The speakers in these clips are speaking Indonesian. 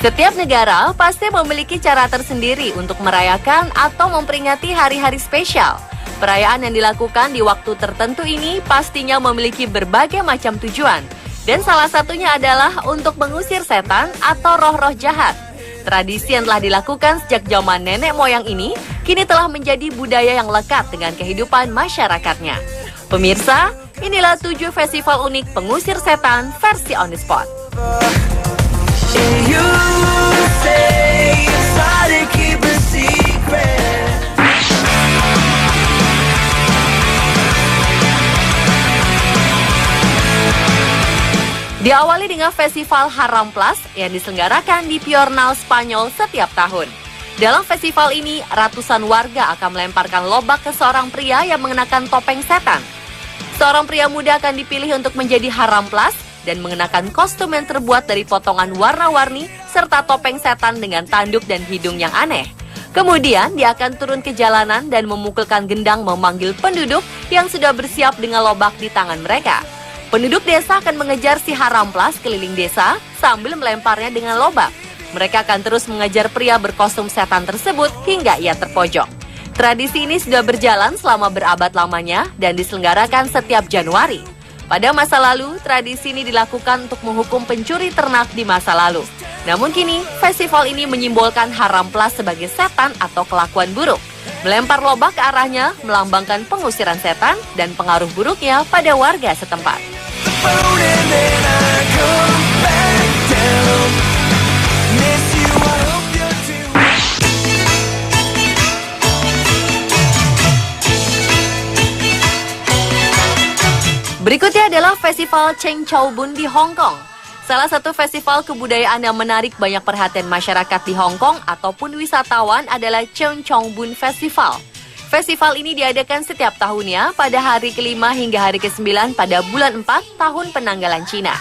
Setiap negara pasti memiliki cara tersendiri untuk merayakan atau memperingati hari-hari spesial. Perayaan yang dilakukan di waktu tertentu ini pastinya memiliki berbagai macam tujuan. Dan salah satunya adalah untuk mengusir setan atau roh-roh jahat. Tradisi yang telah dilakukan sejak zaman nenek moyang ini kini telah menjadi budaya yang lekat dengan kehidupan masyarakatnya. Pemirsa, inilah 7 festival unik pengusir setan versi On The Spot. Diawali dengan festival Haram Plus yang diselenggarakan di Piornal, Spanyol setiap tahun. Dalam festival ini, ratusan warga akan melemparkan lobak ke seorang pria yang mengenakan topeng setan. Seorang pria muda akan dipilih untuk menjadi Haram Plus dan mengenakan kostum yang terbuat dari potongan warna-warni serta topeng setan dengan tanduk dan hidung yang aneh. Kemudian dia akan turun ke jalanan dan memukulkan gendang memanggil penduduk yang sudah bersiap dengan lobak di tangan mereka. Penduduk desa akan mengejar si Haram Plus keliling desa sambil melemparnya dengan lobak. Mereka akan terus mengejar pria berkostum setan tersebut hingga ia terpojok. Tradisi ini sudah berjalan selama berabad lamanya dan diselenggarakan setiap Januari. Pada masa lalu, tradisi ini dilakukan untuk menghukum pencuri ternak di masa lalu. Namun kini, festival ini menyimbolkan Haram Plus sebagai setan atau kelakuan buruk. Melempar lobak ke arahnya melambangkan pengusiran setan dan pengaruh buruknya pada warga setempat. Berikutnya adalah Festival Cheng Chau Bun di Hong Kong. Salah satu festival kebudayaan yang menarik banyak perhatian masyarakat di Hong Kong ataupun wisatawan adalah Cheng Chau Bun Festival. Festival ini diadakan setiap tahunnya pada hari ke-5 hingga hari ke-9 pada bulan 4 tahun penanggalan Cina.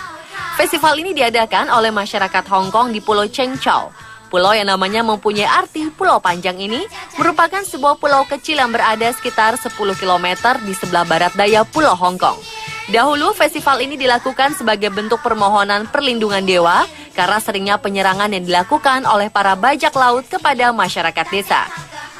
Festival ini diadakan oleh masyarakat Hong Kong di Pulau Cheng Chau. Pulau yang namanya mempunyai arti Pulau Panjang ini merupakan sebuah pulau kecil yang berada sekitar 10 km di sebelah barat daya Pulau Hong Kong. Dahulu, festival ini dilakukan sebagai bentuk permohonan perlindungan dewa karena seringnya penyerangan yang dilakukan oleh para bajak laut kepada masyarakat desa.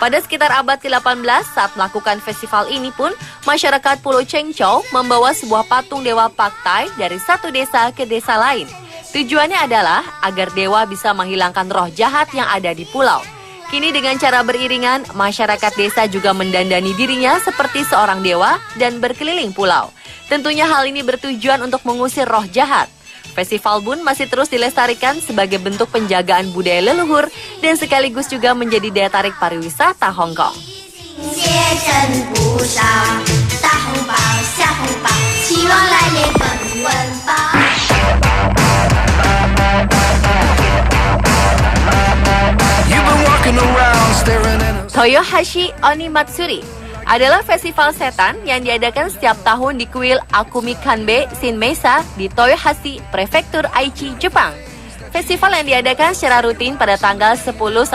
Pada sekitar abad ke-18, saat melakukan festival ini pun, masyarakat Pulau Cheng Chau membawa sebuah patung dewa Pak Tai dari satu desa ke desa lain. Tujuannya adalah agar dewa bisa menghilangkan roh jahat yang ada di pulau. Kini dengan cara beriringan, masyarakat desa juga mendandani dirinya seperti seorang dewa dan berkeliling pulau. Tentunya hal ini bertujuan untuk mengusir roh jahat. Festival Bun masih terus dilestarikan sebagai bentuk penjagaan budaya leluhur dan sekaligus juga menjadi daya tarik pariwisata Hong Kong. Toyohashi Onimatsuri adalah festival setan yang diadakan setiap tahun di kuil Akumi Kanbe Shinmeisa di Toyohashi, Prefektur Aichi, Jepang. Festival yang diadakan secara rutin pada tanggal 10-11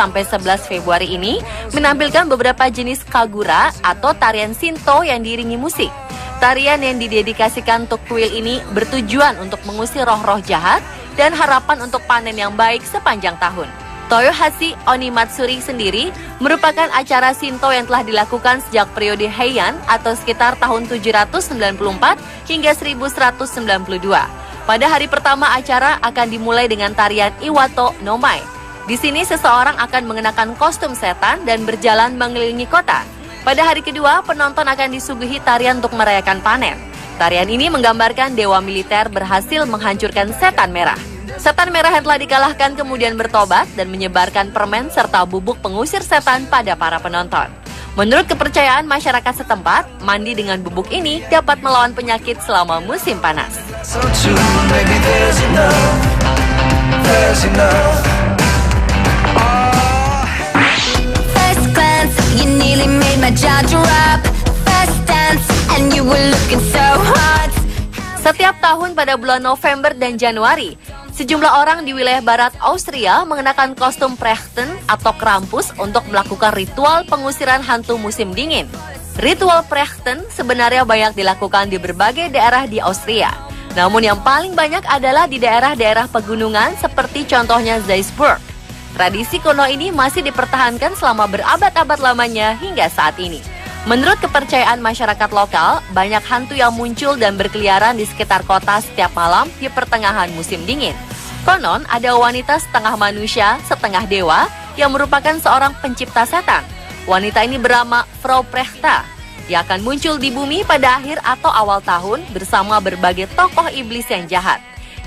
Februari ini menampilkan beberapa jenis kagura atau tarian Shinto yang diiringi musik. Tarian yang didedikasikan untuk kuil ini bertujuan untuk mengusir roh-roh jahat dan harapan untuk panen yang baik sepanjang tahun. Toyohashi Onimatsuri sendiri merupakan acara Shinto yang telah dilakukan sejak periode Heian atau sekitar tahun 794 hingga 1192. Pada hari pertama acara akan dimulai dengan tarian Iwato no Mai. Di sini seseorang akan mengenakan kostum setan dan berjalan mengelilingi kota. Pada hari kedua, penonton akan disuguhi tarian untuk merayakan panen. Tarian ini menggambarkan dewa militer berhasil menghancurkan setan merah. Setan merah yang telah dikalahkan kemudian bertobat dan menyebarkan permen serta bubuk pengusir setan pada para penonton. Menurut kepercayaan masyarakat setempat, mandi dengan bubuk ini dapat melawan penyakit selama musim panas. Setiap tahun pada bulan November dan Januari, sejumlah orang di wilayah barat Austria mengenakan kostum Prechten atau Krampus untuk melakukan ritual pengusiran hantu musim dingin. Ritual Prechten sebenarnya banyak dilakukan di berbagai daerah di Austria. Namun yang paling banyak adalah di daerah-daerah pegunungan seperti contohnya Zeisberg. Tradisi kuno ini masih dipertahankan selama berabad-abad lamanya hingga saat ini. Menurut kepercayaan masyarakat lokal, banyak hantu yang muncul dan berkeliaran di sekitar kota setiap malam di pertengahan musim dingin. Konon, ada wanita setengah manusia, setengah dewa yang merupakan seorang pencipta setan. Wanita ini bernama Frau Prechta. Dia akan muncul di bumi pada akhir atau awal tahun bersama berbagai tokoh iblis yang jahat.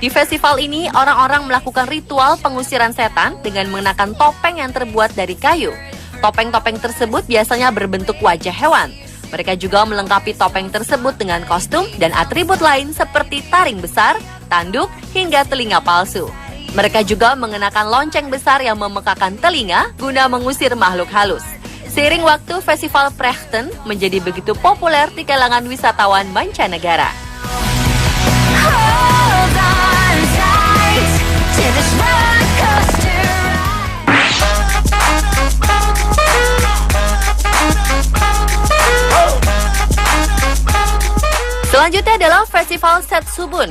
Di festival ini, orang-orang melakukan ritual pengusiran setan dengan mengenakan topeng yang terbuat dari kayu. Topeng-topeng tersebut biasanya berbentuk wajah hewan. Mereka juga melengkapi topeng tersebut dengan kostum dan atribut lain seperti taring besar, tanduk, hingga telinga palsu. Mereka juga mengenakan lonceng besar yang memekakan telinga guna mengusir makhluk halus. Seiring waktu, Festival Prechten menjadi begitu populer di kalangan wisatawan mancanegara. Selanjutnya adalah Festival Setsubun.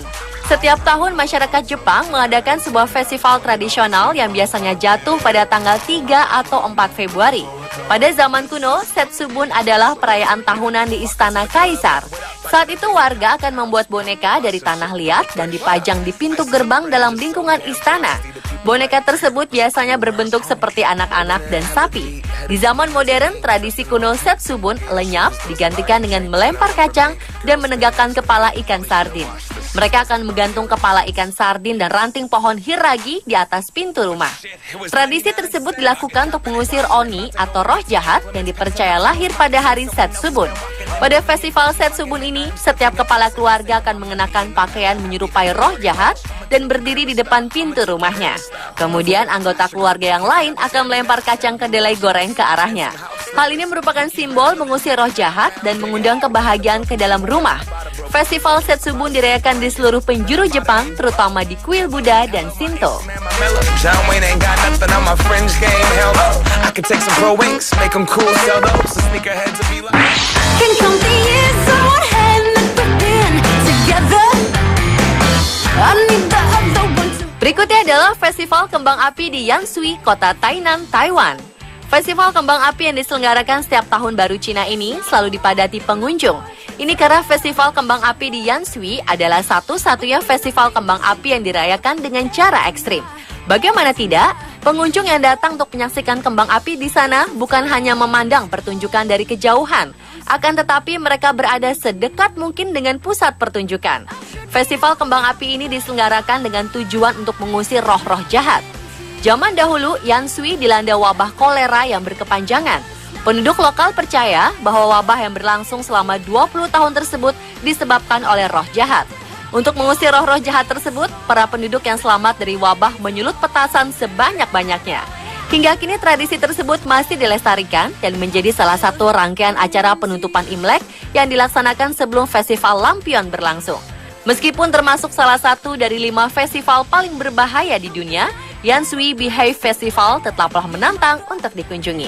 Setiap tahun masyarakat Jepang mengadakan sebuah festival tradisional yang biasanya jatuh pada tanggal 3 atau 4 Februari. Pada zaman kuno, Setsubun adalah perayaan tahunan di Istana Kaisar. Saat itu warga akan membuat boneka dari tanah liat dan dipajang di pintu gerbang dalam lingkungan istana. Boneka tersebut biasanya berbentuk seperti anak-anak dan sapi. Di zaman modern, tradisi kuno Setsubun lenyap digantikan dengan melempar kacang dan menegakkan kepala ikan sardin. Mereka akan menggantung kepala ikan sardin dan ranting pohon hiragi di atas pintu rumah. Tradisi tersebut dilakukan untuk mengusir oni atau roh jahat yang dipercaya lahir pada hari Setsubun. Pada festival Setsubun ini, setiap kepala keluarga akan mengenakan pakaian menyerupai roh jahat dan berdiri di depan pintu rumahnya. Kemudian anggota keluarga yang lain akan melempar kacang kedelai goreng ke arahnya. Hal ini merupakan simbol mengusir roh jahat dan mengundang kebahagiaan ke dalam rumah. Festival Setsubun dirayakan di seluruh penjuru Jepang, terutama di kuil Buddha dan Shinto. Berikutnya adalah Festival Kembang Api di Yansui, kota Tainan, Taiwan. Festival kembang api yang diselenggarakan setiap tahun baru Cina ini selalu dipadati pengunjung. Ini karena festival kembang api di Yansui adalah satu-satunya festival kembang api yang dirayakan dengan cara ekstrim. Bagaimana tidak, pengunjung yang datang untuk menyaksikan kembang api di sana bukan hanya memandang pertunjukan dari kejauhan, akan tetapi mereka berada sedekat mungkin dengan pusat pertunjukan. Festival kembang api ini diselenggarakan dengan tujuan untuk mengusir roh-roh jahat. Zaman dahulu, Yansui dilanda wabah kolera yang berkepanjangan. Penduduk lokal percaya bahwa wabah yang berlangsung selama 20 tahun tersebut disebabkan oleh roh jahat. Untuk mengusir roh-roh jahat tersebut, para penduduk yang selamat dari wabah menyulut petasan sebanyak-banyaknya. Hingga kini tradisi tersebut masih dilestarikan dan menjadi salah satu rangkaian acara penutupan Imlek yang dilaksanakan sebelum festival lampion berlangsung. Meskipun termasuk salah satu dari 5 festival paling berbahaya di dunia, Yansui Behave Festival tetaplah menantang untuk dikunjungi.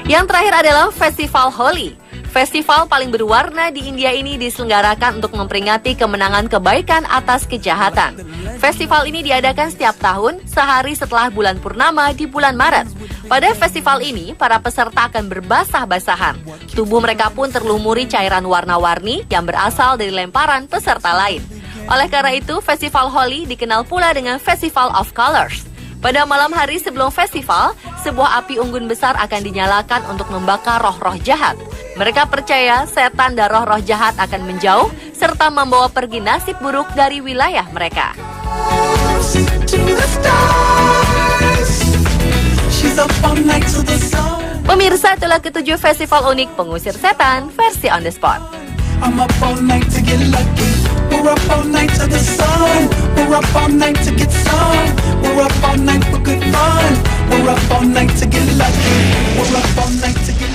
Yang terakhir adalah Festival Holi. Festival paling berwarna di India ini diselenggarakan untuk memperingati kemenangan kebaikan atas kejahatan. Festival ini diadakan setiap tahun sehari setelah bulan purnama di bulan Maret. Pada festival ini, para peserta akan berbasah-basahan. Tubuh mereka pun terlumuri cairan warna-warni yang berasal dari lemparan peserta lain. Oleh karena itu, Festival Holi dikenal pula dengan Festival of Colors. Pada malam hari sebelum festival, sebuah api unggun besar akan dinyalakan untuk membakar roh-roh jahat. Mereka percaya setan dan roh-roh jahat akan menjauh serta membawa pergi nasib buruk dari wilayah mereka. Pemirsa, itulah ketujuh festival unik pengusir setan versi on the spot. I'm up all night to get lucky. We're up all night to the sun. We're up all night to get some. We're up all night for good fun. We're up all night to get lucky. We're up all night to get